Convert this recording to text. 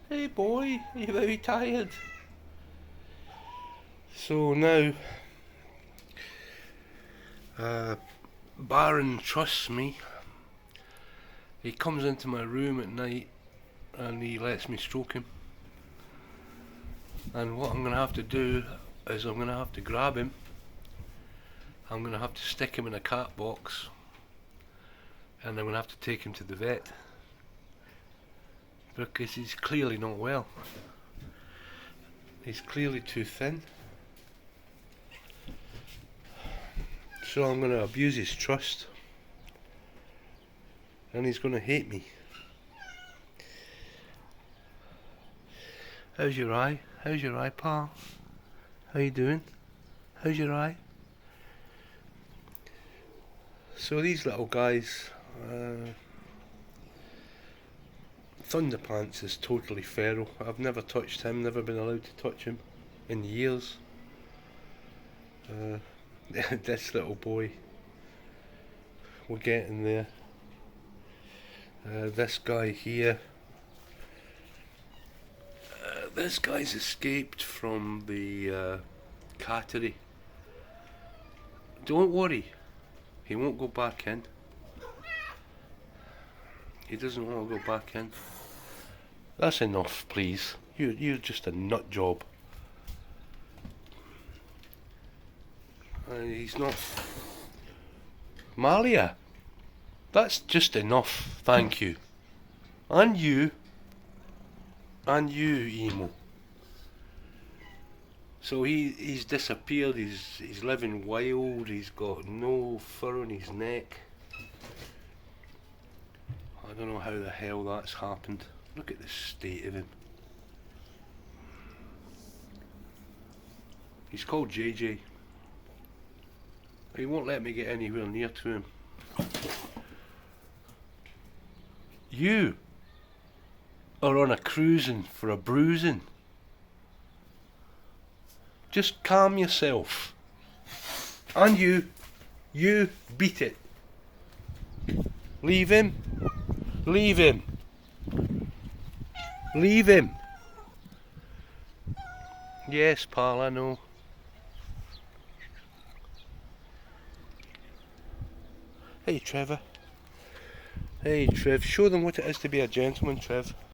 Hey boy, are you very tired? So now, uh, Baron trusts me. He comes into my room at night and he lets me stroke him. And what I'm going to have to do is I'm going to have to grab him. I'm going to have to stick him in a cat box. And I'm going to have to take him to the vet. Because he's clearly not well. He's clearly too thin. So I'm going to abuse his trust. And he's going to hate me. How's your eye? How's your eye, pal? How you doing? How's your eye? So these little guys, Thunderpants is totally feral. I've never touched him, never been allowed to touch him in years. This little boy, we're getting there. This guy here, this guy's escaped from the cattery. Don't worry, he won't go back in. He doesn't want to go back in. That's enough, please. You're just a nut job. He's not. Malia, that's just enough, thank you. And you. And you, Emo. So he's disappeared, he's living wild, he's got no fur on his neck. I don't know how the hell that's happened. Look at the state of him. He's called JJ. He won't let me get anywhere near to him. You are on a cruising for a bruising. Just calm yourself. And you beat it. Leave him. Leave him. Leave him. Yes, pal, I know. Hey, Trevor. Hey, Trev. Show them what it is to be a gentleman, Trev.